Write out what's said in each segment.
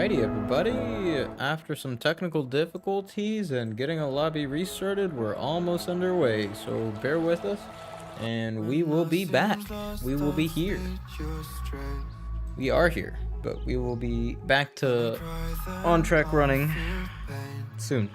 Alrighty, everybody. After some technical difficulties and getting a lobby restarted, we're almost underway. So bear with us, and we will be back. We will be here. We are here, but we will be back to on track running soon.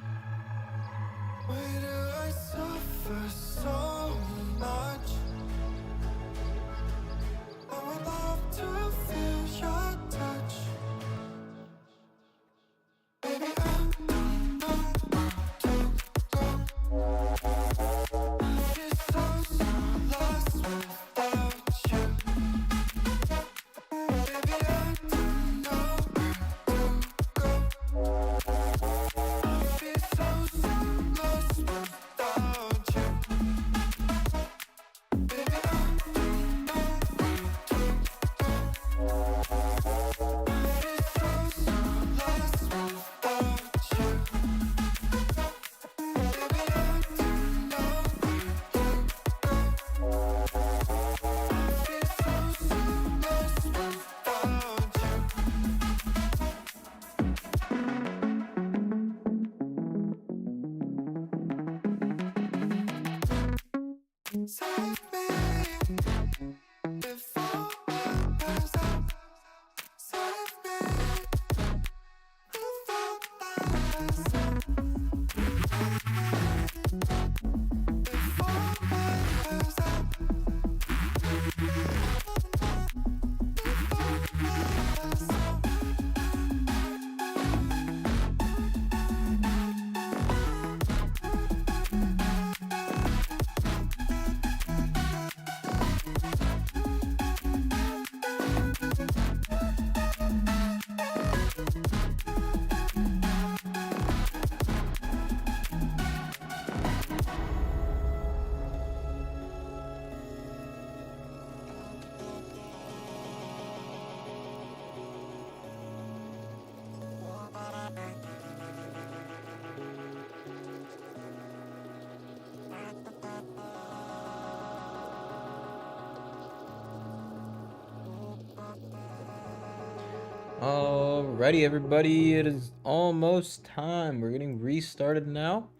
Alrighty, everybody, it is almost time. We're getting restarted now.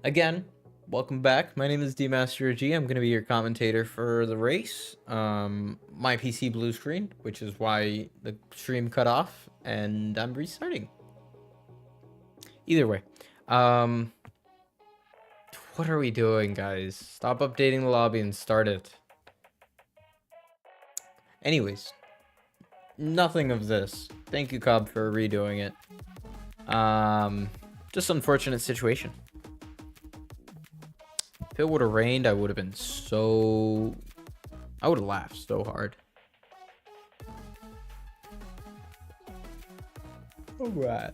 Again, welcome back. My name is DMasterG. I'm going to be your commentator for the race. My PC blue screen, which is why the stream cut off, and I'm restarting. Either way, what are we doing, guys? Stop updating the lobby and start it. Anyways, nothing of this. Thank you, Cobb, for redoing it. Just unfortunate situation. If it would have rained, I would have been so... I would have laughed so hard. Alright.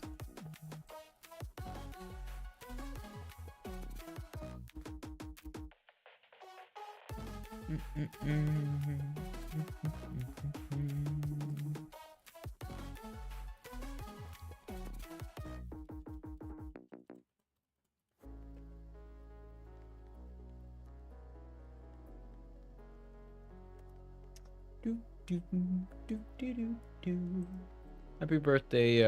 Happy birthday,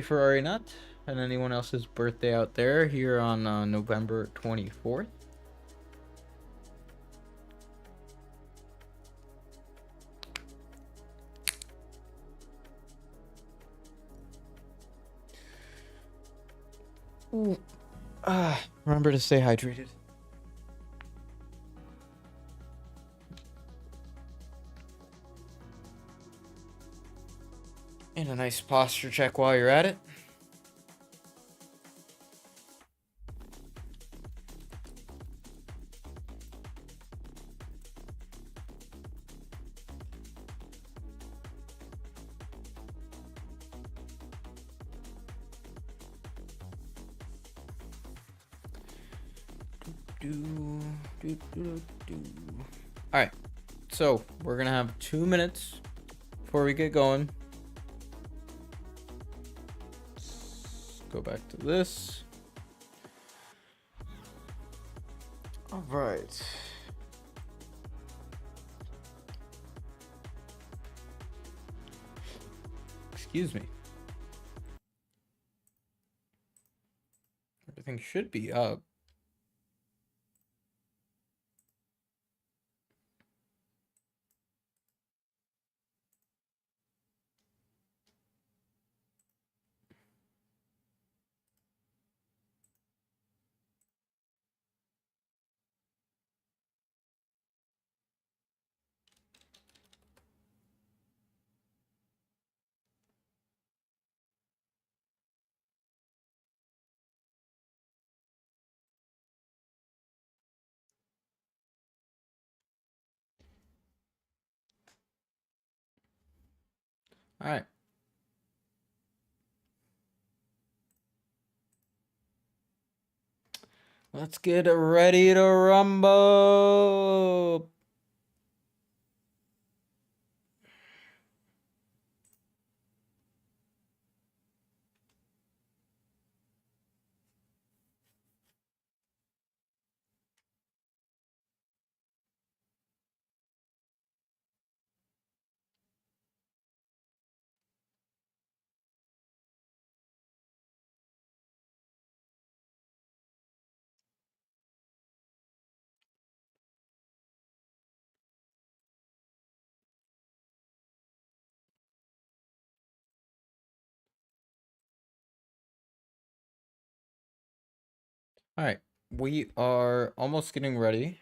Ferrari Nut, and anyone else's birthday out there here on November 24th. Ooh. Remember to stay hydrated. And a nice posture check while you're at it. All right, so we're gonna have 2 minutes before we get going. Let's go back to this. All right. Excuse me. Everything should be up. All right. Let's get ready to rumble. All right. We are almost getting ready.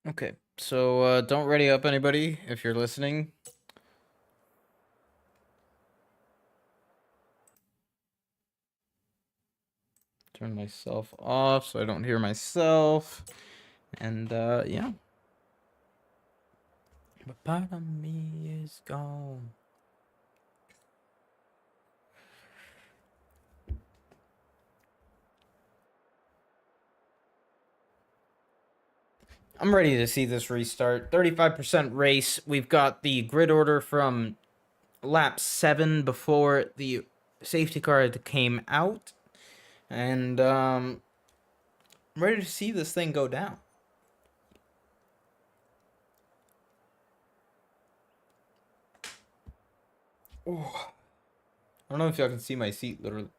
Okay. So don't ready up anybody if you're listening. Turn myself off so I don't hear myself. And yeah. But part of me is gone. I'm ready to see this restart. 35% race. We've got the grid order from lap 7 before the safety car came out. And I'm ready to see this thing go down. Oh. I don't know if y'all can see my seat literally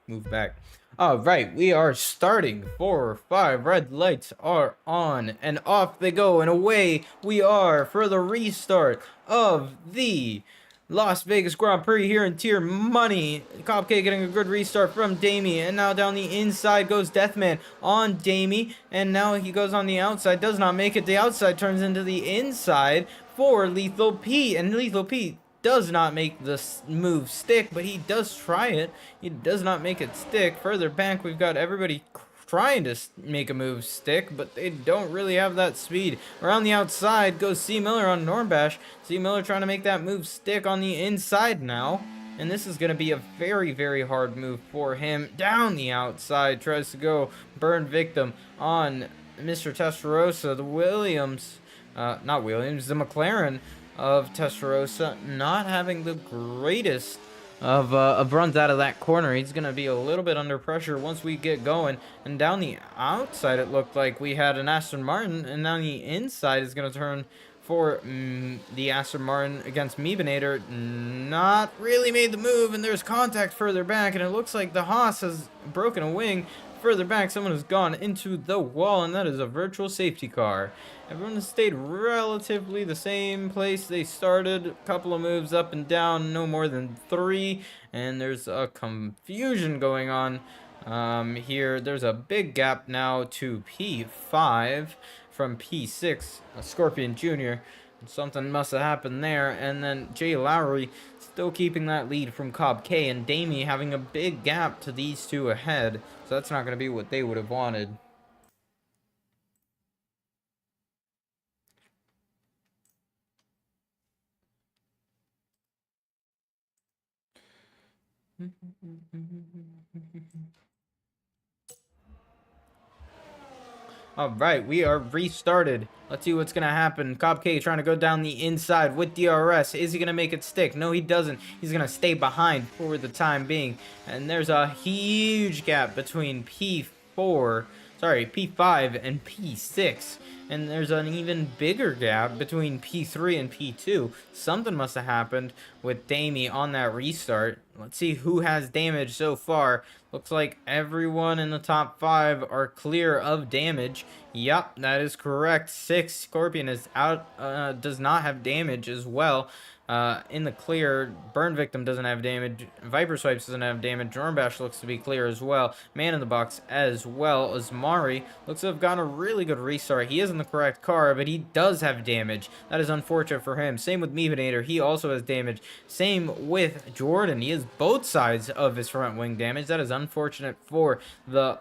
move back. All right, we are starting. 4 or 5 red lights are on, and off they go, and away we are for the restart of the Las Vegas Grand Prix here in Tier Money. Copcake getting a good restart from Damie, and now down the inside goes Deathman on Damie, and now he goes on the outside, does not make it. The outside turns into the inside for Lethal Pete, and Lethal Pete does not make the move stick, but he does try it. He does not make it stick. Further back, we've got everybody trying to make a move stick, but they don't really have that speed. Around the outside goes C. Miller on Normbash. C. Miller trying to make that move stick on the inside now. And this is going to be a very, very hard move for him. Down the outside, tries to go burn victim on Mr. Testarossa. The Williams, not Williams, the McLaren of Testarossa not having the greatest of runs out of that corner. He's going to be a little bit under pressure once we get going. And down the outside, it looked like we had an Aston Martin. And down the inside is going to turn for the Aston Martin against Meebinator. Not really made the move. And there's contact further back. And it looks like the Haas has broken a wing. Further back, someone has gone into the wall. And that is a virtual safety car. Everyone has stayed relatively the same place they started. A couple of moves up and down, no more than 3. And there's a confusion going on here. There's a big gap now to P5 from P6, Scorpion Jr. Something must have happened there. And then Jay Lowry still keeping that lead from Cobb K. And Damie having a big gap to these two ahead. So that's not going to be what they would have wanted. All right, we are restarted. Let's see what's gonna happen. Cobb K trying to go down the inside with DRS. Is he gonna make it stick? No, he doesn't. He's gonna stay behind for the time being. And there's a huge gap between P5 and P6. And there's an even bigger gap between P3 and P2. Something must have happened with Damie on that restart. Let's see who has damage so far. Looks like everyone in the top 5 are clear of damage. Yup, that is correct. 6 Scorpion is out, does not have damage as well. In the clear, Burn Victim doesn't have damage. Viper Swipes doesn't have damage. Jornbash looks to be clear as well. Man in the Box as well. As Mari looks to have gotten a really good restart. He is in the correct car, but he does have damage. That is unfortunate for him. Same with Meebinator. He also has damage. Same with Jordan. He has both sides of his front wing damage. That is unfortunate for the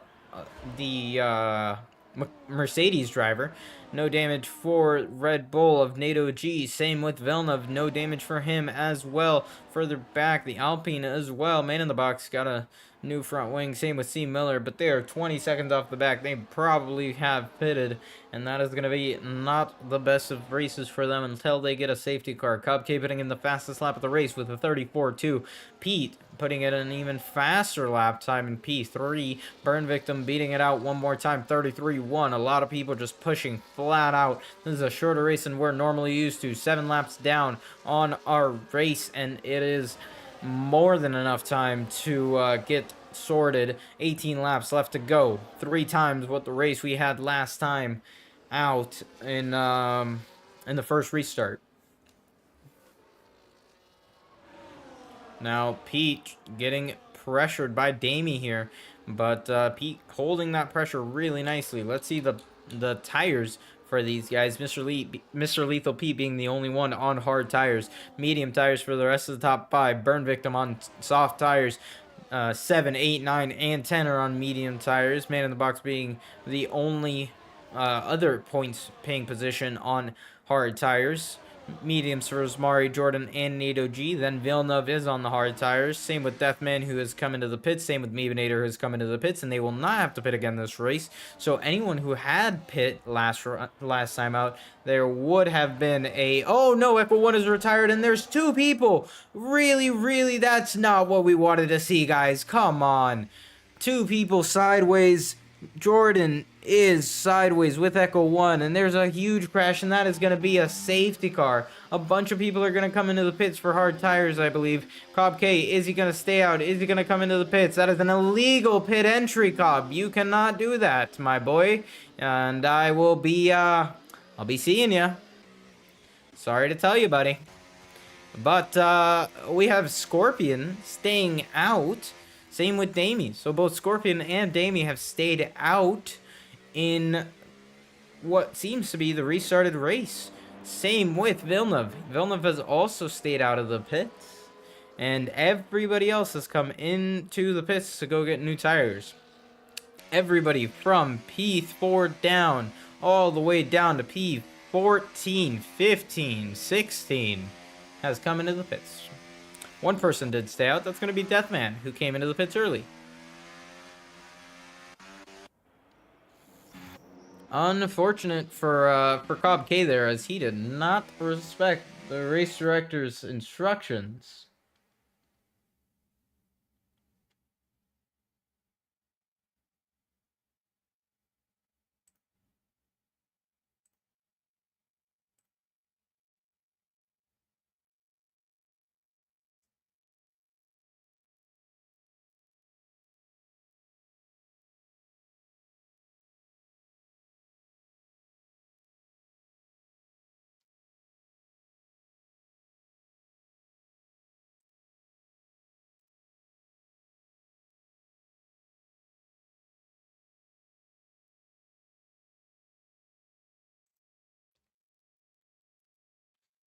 Mercedes driver. No damage for Red Bull of NATO G. Same with Villeneuve. No damage for him as well. Further back, the Alpine as well. Man in the Box got a new front wing. Same with C. Miller, but they are 20 seconds off the back. They probably have pitted, and that is going to be not the best of races for them until they get a safety car. Cobb K putting in the fastest lap of the race with a 34.2. Pete putting it an even faster lap time in P3. Burn Victim beating it out one more time, 33.1. A lot of people just pushing flat out. This is a shorter race than we're normally used to. 7 laps down on our race, and it is more than enough time to get sorted. 18 laps left to go. 3 times what the race we had last time out in the first restart. Now, Pete getting pressured by Damie here, but Pete holding that pressure really nicely. Let's see the tires for these guys. Mr. Lethal Pete being the only one on hard tires. Medium tires for the rest of the top 5. Burn Victim on soft tires. 7, 8, 9, and 10 are on medium tires. Man in the Box being the only other points paying position on hard tires. Mediums for Mari, Jordan, and NATO G. Then Villeneuve is on the hard tires. Same with Deathman, who has come into the pits. Same with Meebinator, who has come into the pits, and they will not have to pit again this race. So anyone who had pit last time out, there would have been a... Oh, no, Echo 1 is retired, and there's 2 people. Really, that's not what we wanted to see, guys. Come on. 2 people sideways. Jordan is sideways with Echo 1, and there's a huge crash, and that is going to be a safety car. A bunch of people are going to come into the pits for hard tires, I believe. Cobb K, is he going to stay out? Is he going to come into the pits? That is an illegal pit entry, Cobb. You cannot do that, my boy. And I will be, I'll be seeing you. Sorry to tell you, buddy. But, we have Scorpion staying out. Same with Damie. So both Scorpion and Damie have stayed out in what seems to be the restarted race. Same with Villeneuve. Villeneuve has also stayed out of the pits. And everybody else has come into the pits to go get new tires. Everybody from P4 down, all the way down to P14, 15, 16 has come into the pits. One person did stay out. That's going to be Deathman, who came into the pits early. Unfortunate for Cobb K there, as he did not respect the race director's instructions.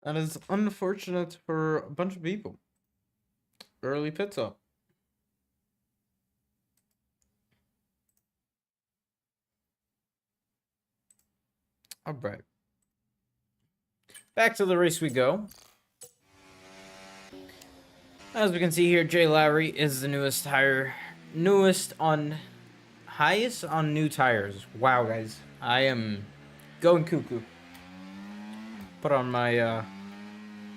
That is unfortunate for a bunch of people. Early pit stop. All right. Back to the race we go. As we can see here, Jay Lowry is the highest on new tires. Wow, guys, I am going cuckoo. Put on my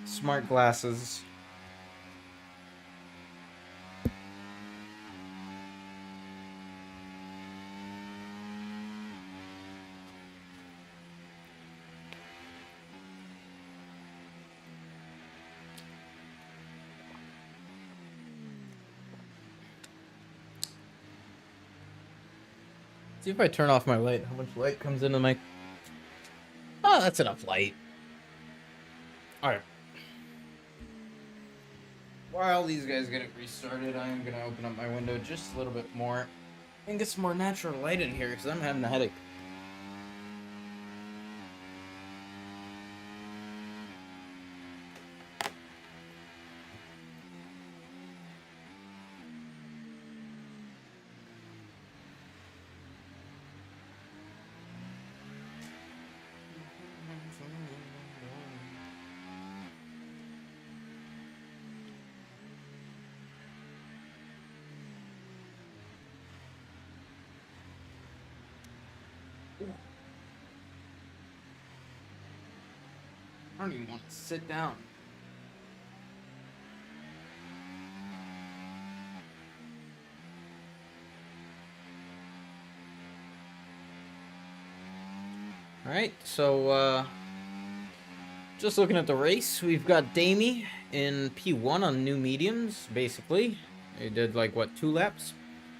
smart glasses. See if I turn off my light, how much light comes into my... Oh, that's enough light. Alright. While these guys get it restarted, I am going to open up my window just a little bit more and get some more natural light in here because I'm having a headache. I don't even want to sit down. Alright, so just looking at the race, we've got Damie in P1 on new mediums, basically. He did like, what, 2 laps?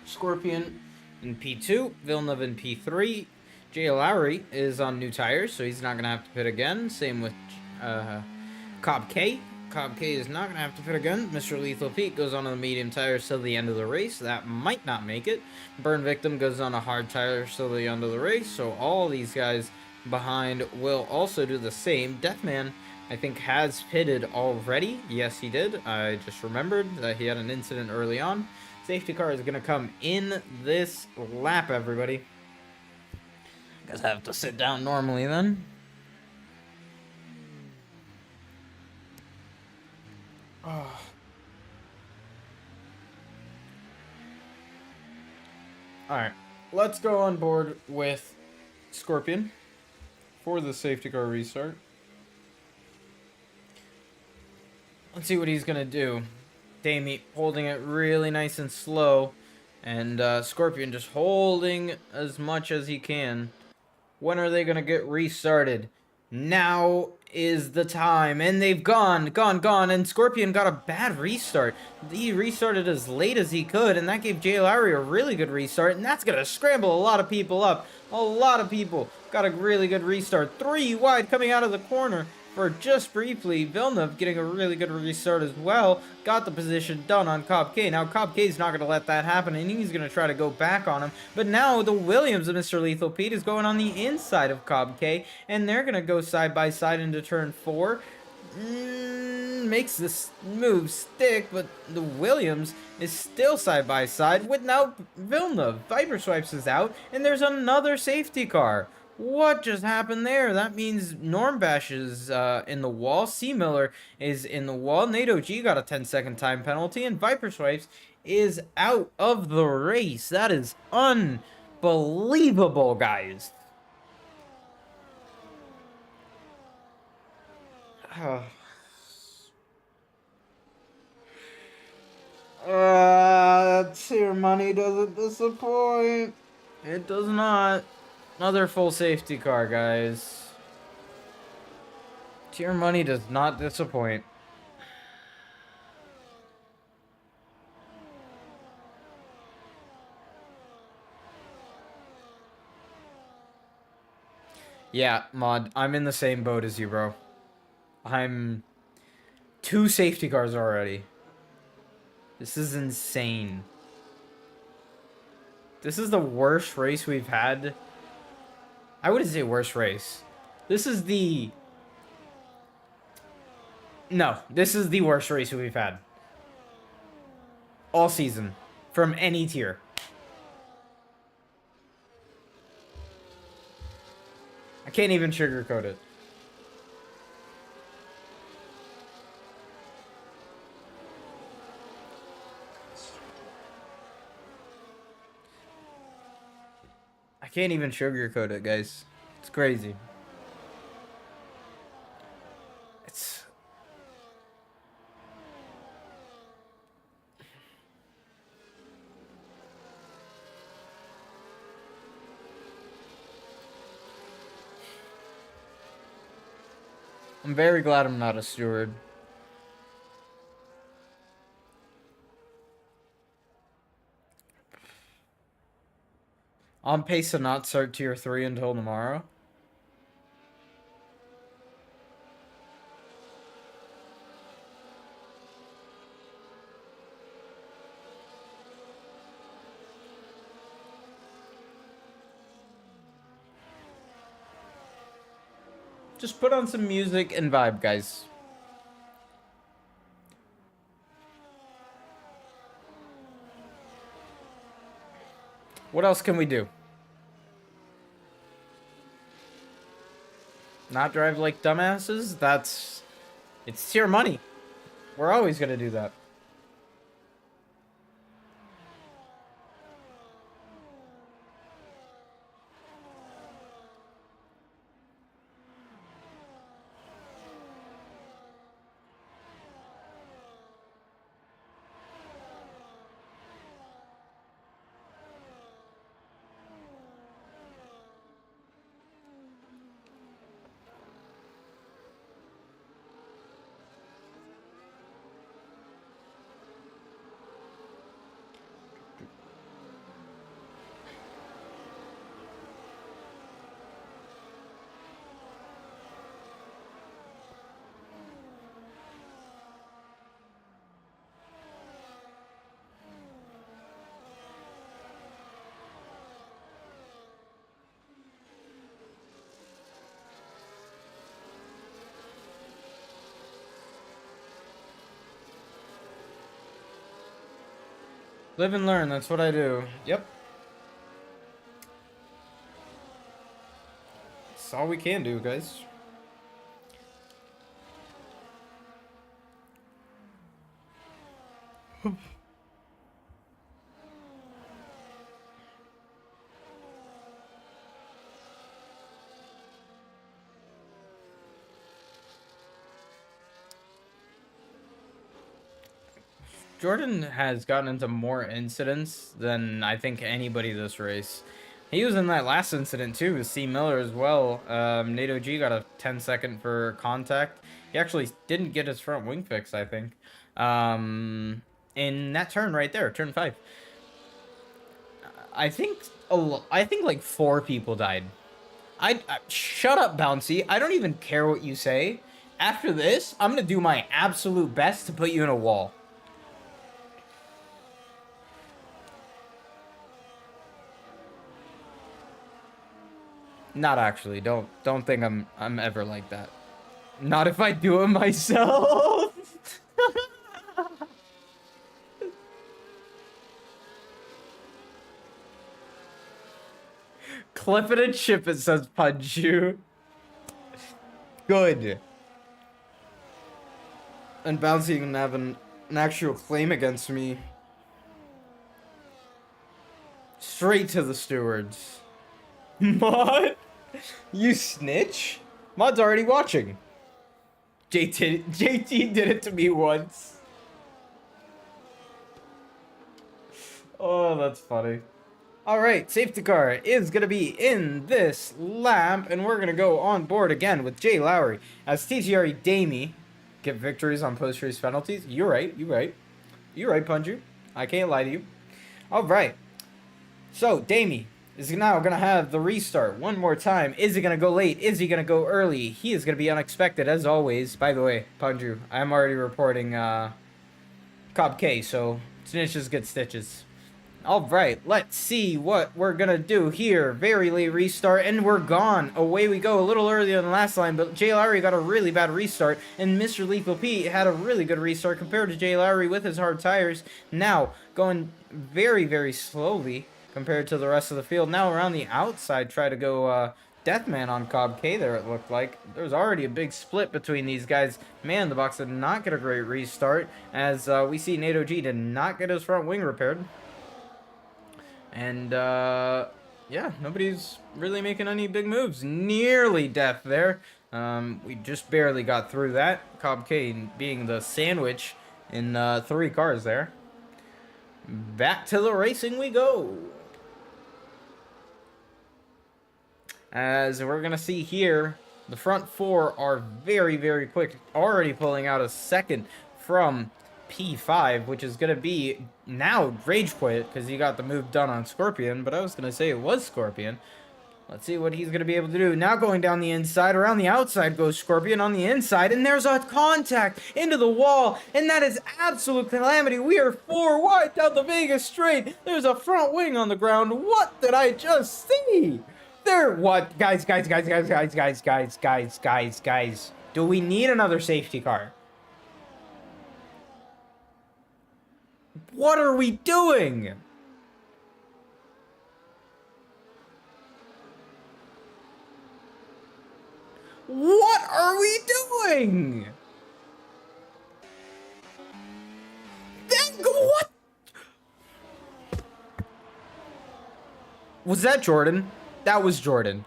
Scorpion in P2, Villeneuve in P3. Jay Lowry is on new tires, so he's not going to have to pit again. Same with Cobb K. Cobb K is not going to have to pit again. Mr. Lethal Pete goes on the medium tires till the end of the race. That might not make it. Burn Victim goes on a hard tire till the end of the race. So all these guys behind will also do the same. Deathman, I think, has pitted already. Yes, he did. I just remembered that he had an incident early on. Safety car is going to come in this lap, everybody. Guess I have to sit down normally then. Oh. Alright, let's go on board with Scorpion for the safety car restart. Let's see what he's going to do. Damie holding it really nice and slow, and Scorpion just holding as much as he can. When are they going to get restarted? Now is the time, and they've gone, and Scorpion got a bad restart. He restarted as late as he could, and that gave Jay Lowry a really good restart, and that's going to scramble a lot of people up. A lot of people got a really good restart. 3 wide coming out of the corner for just briefly. Villeneuve getting a really good restart as well. Got the position done on Cobb K. Now, Cobb K is not going to let that happen, and he's going to try to go back on him. But now the Williams of Mr. Lethal Pete is going on the inside of Cobb K, and they're going to go side by side into turn 4. Makes this move stick, but the Williams is still side by side with now Villeneuve. Viper Swipes is out, and there's another safety car. What just happened there? That means Normbash is in the wall. C. Miller is in the wall. NATO G got a 10-second time penalty. And Viper Swipes is out of the race. That is unbelievable, guys. Tier money doesn't disappoint. It does not. Another full safety car, guys. Tier money does not disappoint. Yeah, Mod, I'm in the same boat as you, bro. I'm 2 safety cars already. This is insane. This is the worst race we've had. I wouldn't say worst race. This is the... No, this is the worst race we've had. All season. From any tier. I can't even sugarcoat it. can't even sugarcoat it, guys. It's crazy. It's... I'm very glad I'm not a steward. On pace to not start tier 3 until tomorrow. Just put on some music and vibe, guys. What else can we do? Not drive like dumbasses? That's... It's tier money. We're always gonna do that. Live and learn, that's what I do. Yep. That's all we can do, guys. Jordan has gotten into more incidents than I think anybody this race. He was in that last incident too with C. Miller as well. NATO G got a 10-second for contact. He actually didn't get his front wing fixed, I think. In that turn right there, turn 5. I think like 4 people died. I shut up, Bouncy. I don't even care what you say. After this, I'm gonna do my absolute best to put you in a wall. Not actually. Don't think I'm ever like that. Not if I do it myself. Clip it and chip it, says Pt.2. Good. And Bouncy can have an actual claim against me. Straight to the stewards. Mod? You snitch? Mod's already watching. JT did it to me once. Oh, that's funny. Alright, safety car is going to be in this lap, and we're going to go on board again with Jay Lowry as TGRE Damie get victories on post-race penalties. You're right, Punju. I can't lie to you. Alright, so Damie is now going to have the restart one more time. Is he going to go late? Is he going to go early? He is going to be unexpected, as always. By the way, Punju, I'm already reporting Cobb K, so snitches get stitches. Alright, let's see what we're going to do here. Very late restart, and we're gone. Away we go, a little earlier than the last line, but Jay Lowry got a really bad restart, and Mr. Lethal Pete had a really good restart compared to Jay Lowry with his hard tires. Now, going very, very slowly compared to the rest of the field. Now around the outside, try to go Deathman on Cobb K there, it looked like. There's already a big split between these guys. Man, the box did not get a great restart, as we see NATO G did not get his front wing repaired. And Yeah, nobody's really making any big moves. Nearly death there. We just barely got through that. Cobb Kane being the sandwich in 3 cars there. Back to the racing we go. As we're going to see here, the front 4 are very, very quick. Already pulling out a second from P5, which is going to be now Rage Quit, because he got the move done on Scorpion, but I was going to say it was Scorpion. Let's see what he's going to be able to do. Now going down the inside. Around the outside goes Scorpion on the inside. And there's a contact into the wall. And that is absolute calamity. We are 4 wide down the Vegas straight. There's a front wing on the ground. What did I just see? There, what? Guys. Do we need another safety car? What are we doing? What are we doing? What? Was that Jordan? That was Jordan.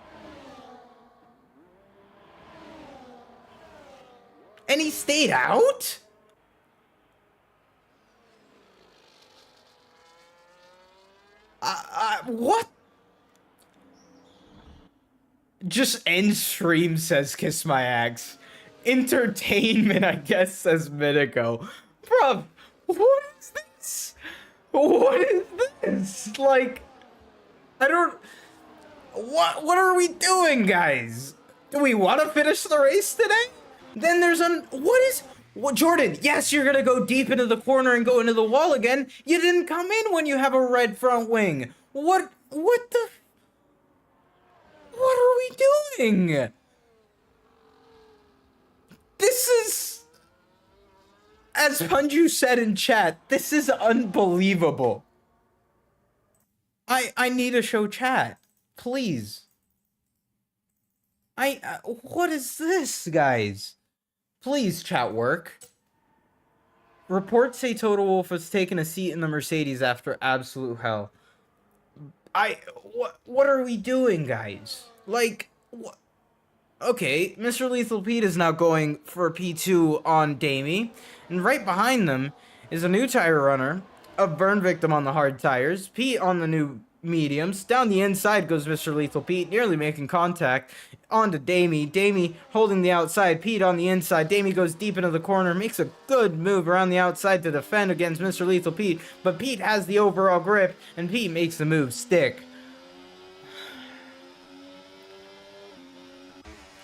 And he stayed out? What? Just end stream, says Kiss My Axe. Entertainment, I guess, says Minico. Bruv, what is this? What is this? Like, I don't... What are we doing, guys? Do we want to finish the race today? Then there's what, Jordan, yes, you're gonna go deep into the corner and go into the wall again. You didn't come in when you have a red front wing. What are we doing? This is, as Punju said in chat, this is unbelievable. I need to show chat, please. What is this, guys? Please, chat work. Reports say Total Wolf has taken a seat in the Mercedes after absolute hell. What are we doing, guys? Like, what? Okay, Mr. Lethal Pete is now going for P2 on Damie, and right behind them is a new tire runner, a burn victim on the hard tires, Pete on the new mediums. Down the inside goes Mr. Lethal Pete, nearly making contact onto Damie. Damie holding the outside, Pete on the inside. Damie goes deep into the corner, makes a good move around the outside to defend against Mr. Lethal Pete, but Pete has the overall grip, and Pete makes the move stick.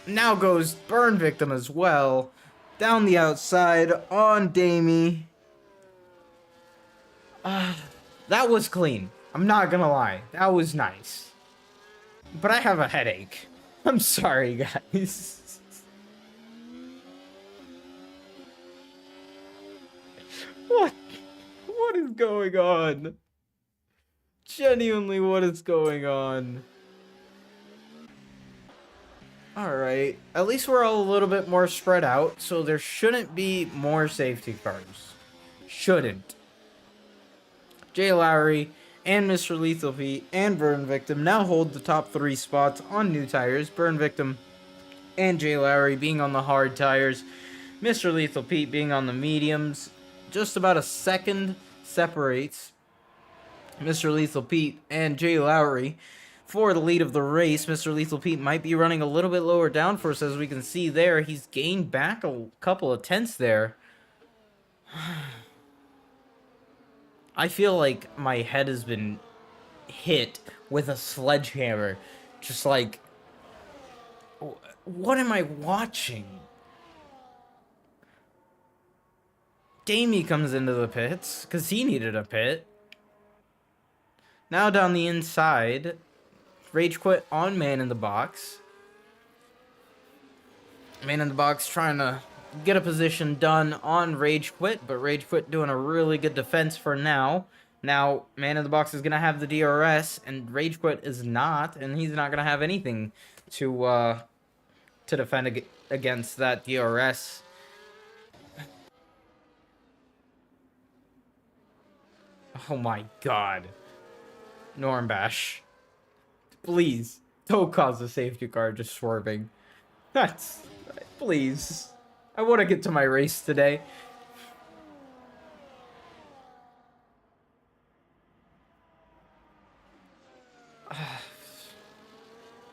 Now goes burn victim as well. Down the outside on Damie. That was clean. I'm not gonna lie. That was nice. But I have a headache. I'm sorry, guys. What? What is going on? Genuinely, what is going on? Alright, at least we're all a little bit more spread out, so there shouldn't be more safety cars. Shouldn't. Jay Lowry and Mr. Lethal Pete and Burn Victim now hold the top 3 spots on new tires. Burn Victim and Jay Lowry being on the hard tires. Mr. Lethal Pete being on the mediums. Just about a second separates Mr. Lethal Pete and Jay Lowry for the lead of the race. Mr. Lethal Pete might be running a little bit lower down for us, as we can see there. He's gained back a couple of tenths there. I feel like my head has been hit with a sledgehammer. Just like, what am I watching? Damie comes into the pits, because he needed a pit. Now down the inside, Rage Quit on Man in the Box. Man in the Box trying to get a position done on Rage Quit, but Rage Quit doing a really good defense for now. Now, Man in the Box is going to have the DRS, and Rage Quit is not, and he's not going to have anything to defend against that DRS. Oh my god. Normbash. Please, don't cause the safety car just swerving. That's... Please. I want to get to my race today.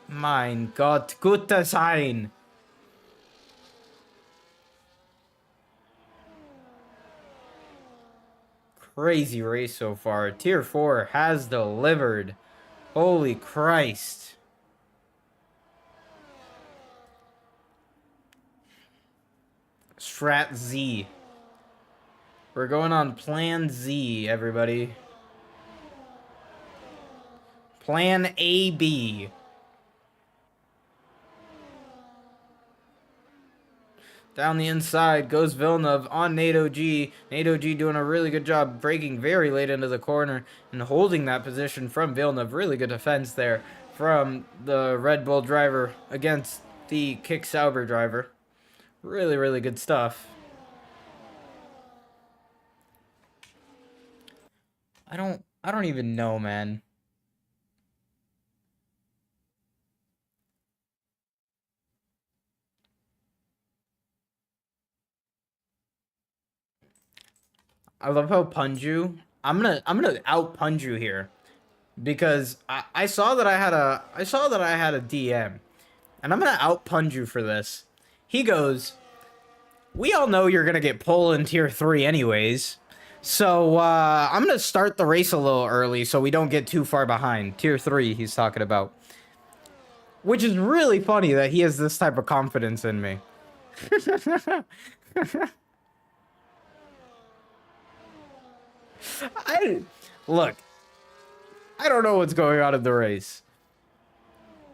Mein Gott, guter sein. Crazy race so far. Tier 4 has delivered. Holy Christ. Strat Z. We're going on Plan Z, everybody. Plan AB. Down the inside goes Villeneuve on NATO G. NATO G doing a really good job braking very late into the corner and holding that position from Villeneuve. Really good defense there from the Red Bull driver against the Kick Sauber driver. Really, really good stuff. I don't even know, man. I love how Punju. I'm gonna out Punju here because I saw that I had a DM, and I'm gonna out Punju for this. He goes, "We all know you're gonna get pulled in tier 3 anyways, so I'm gonna start the race a little early so we don't get too far behind." Tier 3 he's talking about, which is really funny that he has this type of confidence in me. Look, I don't know what's going on in the race.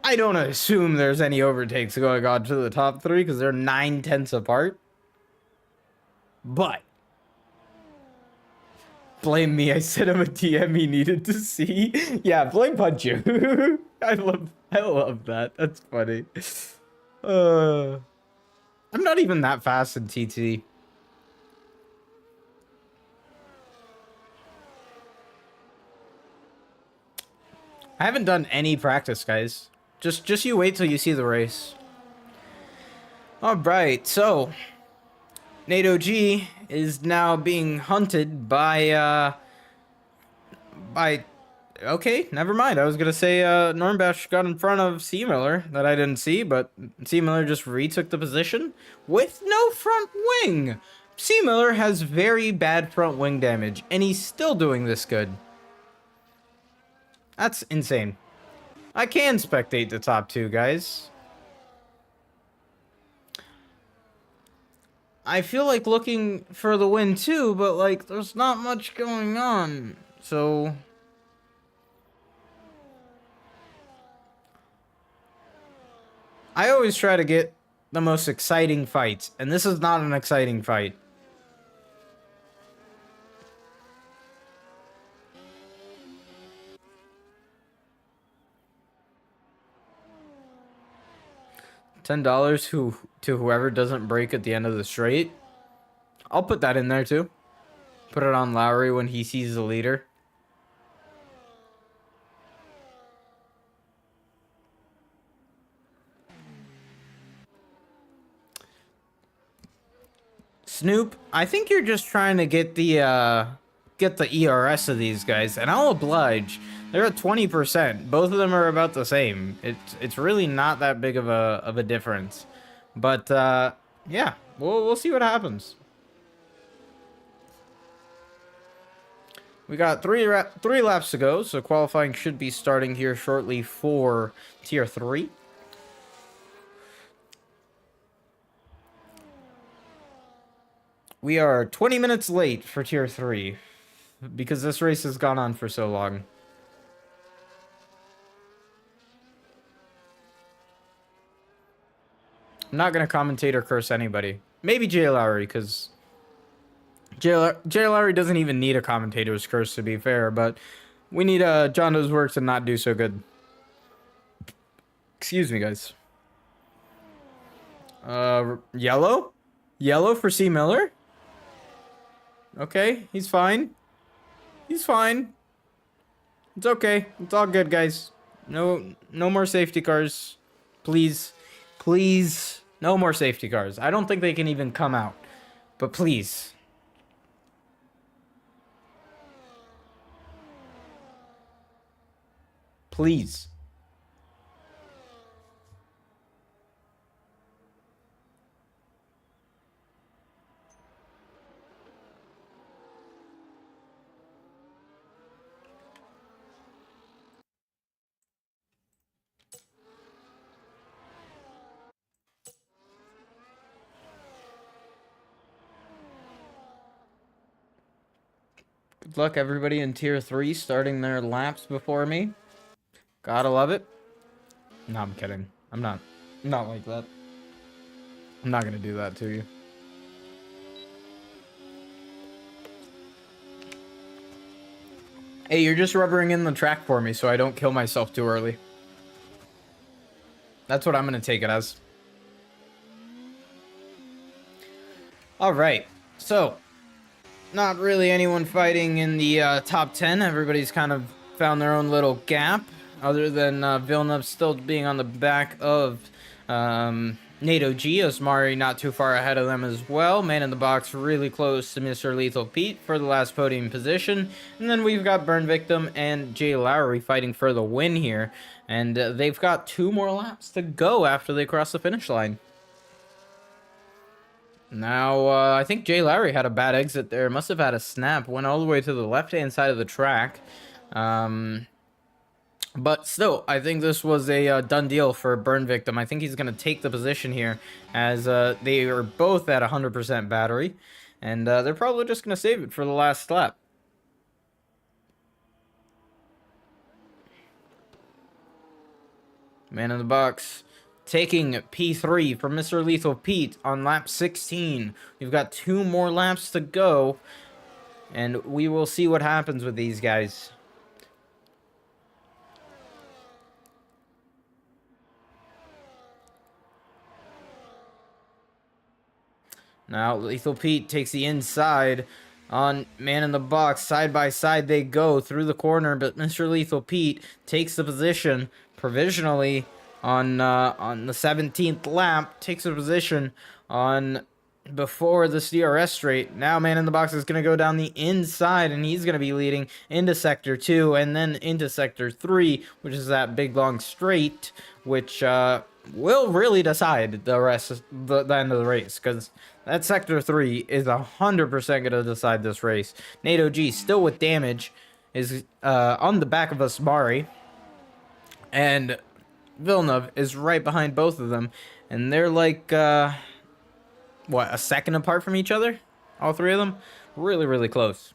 I don't assume there's any overtakes going on to the top 3 because they're 9/10 apart. But blame me, I sent him a DM he needed to see. Yeah, blame Punju. I love that. That's funny. I'm not even that fast in TT. I haven't done any practice, guys. Just you wait till you see the race. All right, so NATO G is now being hunted by okay, never mind. I was gonna say Nornbash got in front of C Miller that I didn't see, but C Miller just retook the position with no front wing. C Miller has very bad front wing damage, and he's still doing this good. That's insane. I can spectate the top 2, guys. I feel like looking for the win too, but like there's not much going on. So I always try to get the most exciting fights, and this is not an exciting fight. $10 to whoever doesn't break at the end of the straight. I'll put that in there too. Put it on Lowry when he sees the leader. Snoop, I think you're just trying to get the ERS of these guys, and I'll oblige. They're at 20%. Both of them are about the same. It's really not that big of a difference. But yeah, we'll see what happens. We got three laps to go, so qualifying should be starting here shortly for tier 3. We are 20 minutes late for tier 3 because this race has gone on for so long. I'm not going to commentate or curse anybody. Maybe Jay Lowry, because Jay Lowry doesn't even need a commentator's curse, to be fair, but we need John Doe's work to not do so good. Excuse me, guys. Yellow? Yellow for C. Miller? Okay, he's fine. He's fine. It's okay. It's all good, guys. No more safety cars. Please. Please. No more safety cars. I don't think they can even come out. But please. Please. Good luck, everybody in Tier 3 starting their laps before me. Gotta love it. No, I'm kidding. I'm not like that. I'm not gonna do that to you. Hey, you're just rubbering in the track for me so I don't kill myself too early. That's what I'm gonna take it as. Alright, so not really anyone fighting in the top 10. Everybody's kind of found their own little gap, other than Villeneuve still being on the back of NATO G. Osmari not too far ahead of them as well. Man in the box really close to Mr. Lethal Pete for the last podium position. And then we've got Burn Victim and Jay Lowry fighting for the win here. And they've got 2 more laps to go after they cross the finish line. Now, I think Jay Lowry had a bad exit there. Must have had a snap. Went all the way to the left-hand side of the track. But still, I think this was a done deal for Burn Victim. I think he's going to take the position here as they are both at 100% battery. And they're probably just going to save it for the last lap. Man in the box taking P3 from Mr. Lethal Pete on lap 16. We've got 2 more laps to go, and we will see what happens with these guys. Now, Lethal Pete takes the inside on Man in the Box. Side by side they go through the corner, but Mr. Lethal Pete takes the position provisionally on the 17th lap, takes a position on before the DRS straight. Now Man in the Box is going to go down the inside, and he's going to be leading into Sector 2 and then into Sector 3, which is that big long straight, which will really decide the rest of the end of the race, because that Sector 3 is 100% going to decide this race. NATO G still with damage is on the back of Asmari, and Villeneuve is right behind both of them, and they're like what, a second apart from each other, all 3 of them. Really close.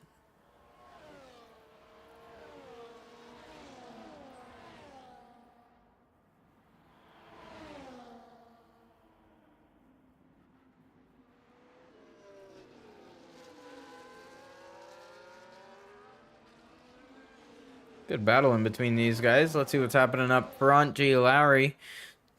Good battle in between these guys. Let's see what's happening up front. Jay Lowry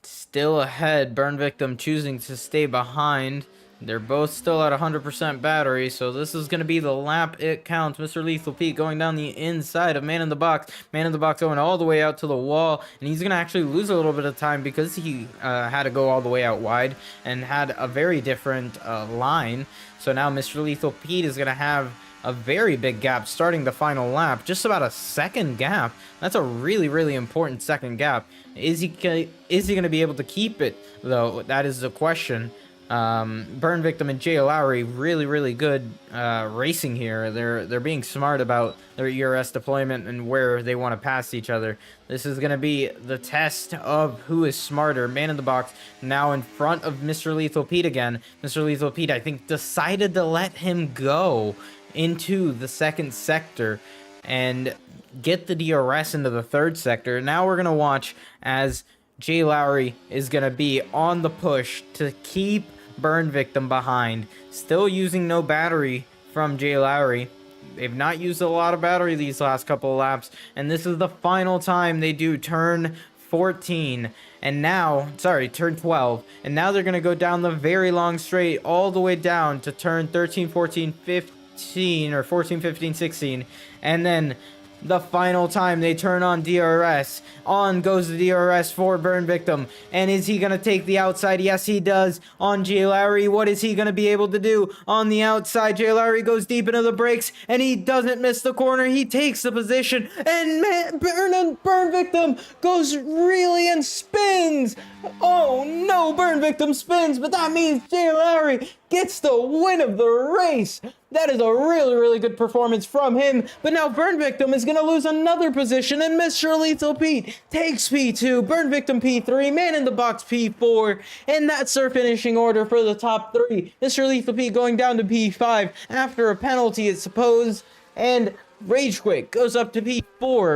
still ahead. Burn Victim choosing to stay behind. They're both still at 100% battery, so this is going to be the lap it counts. Mr. Lethal Pete going down the inside of Man in the Box. Man in the Box going all the way out to the wall, and he's going to actually lose a little bit of time because he had to go all the way out wide and had a very different line. So now Mr. Lethal Pete is going to have a very big gap starting the final lap, just about a second gap. That's a really important second gap. Is he going to be able to keep it, though? That is the question. Burn Victim and Jay Lowry really good racing here. They're being smart about their ERS deployment and where they want to pass each other. This is going to be the test of who is smarter. Man in the Box now in front of Mr. Lethal Pete again. Mr. Lethal Pete, I think, decided to let him go into the second sector and get the DRS into the third sector. Now we're going to watch as Jay Lowry is going to be on the push to keep Burn Victim behind. Still using no battery from Jay Lowry. They've not used a lot of battery these last couple of laps, and this is the final time they do turn 14, and now, sorry, turn 12, and now they're going to go down the very long straight all the way down to turn 13, 14, 15, or 14, 15, 16, and then the final time they turn on DRS. On goes the DRS for Burn Victim. And is he going to take the outside? Yes, he does. On Jay Lowry, what is he going to be able to do? On the outside, Jay Lowry goes deep into the brakes, and he doesn't miss the corner. He takes the position, and man, Burn Victim goes really and spins. Oh no, Burn Victim spins, but that means Jay Lowry gets the win of the race. That is a really, really good performance from him. But now Burn Victim is going to lose another position, and Mr. Lethal Pete takes P2, Burn Victim P3, Man in the Box P4, and that's our finishing order for the top 3. Mr. Lethal Pete going down to P5 after a penalty, it's supposed, and Ragequake goes up to P4,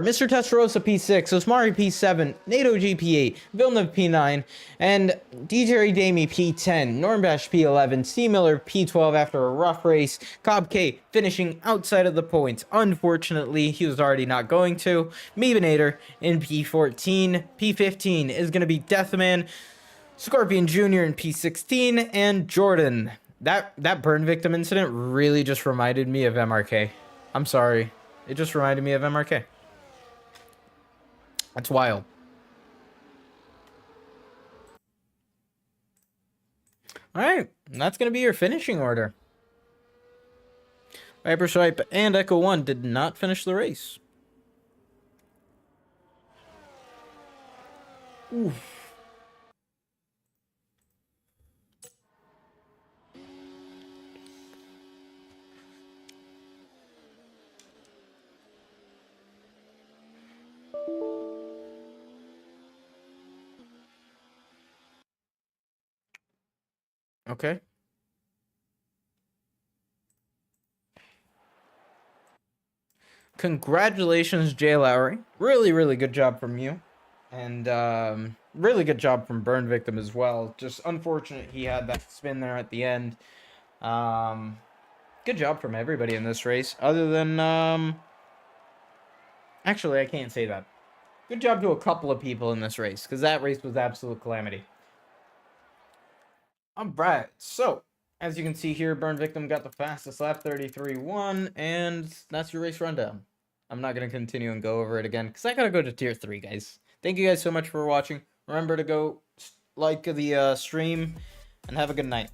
Mr. Testarossa P6, Osmari P7, NATO P8, Villeneuve P9, and DJ Damie P10, Normbash P11, C Miller P12 after a rough race, Cobb K finishing outside of the points. Unfortunately, he was already not going to. Meebinator in P14, P15 is going to be Deathman, Scorpion Jr. in P16, and Jordan. That Burn Victim incident really just reminded me of MRK. I'm sorry. It just reminded me of MRK. That's wild. Alright, that's going to be your finishing order. Hyperswipe and Echo 1 did not finish the race. Oof. Okay. Congratulations, Jay Lowry. Really, really good job from you. And really good job from Burn Victim as well. Just unfortunate he had that spin there at the end. Good job from everybody in this race. Other than, actually, I can't say that. Good job to a couple of people in this race, because that race was absolute calamity. Alright, so, as you can see here, Burn Victim got the fastest lap, 33.1, and that's your race rundown. I'm not going to continue and go over it again, because I got to go to Tier 3, guys. Thank you guys so much for watching. Remember to go like the stream, and have a good night.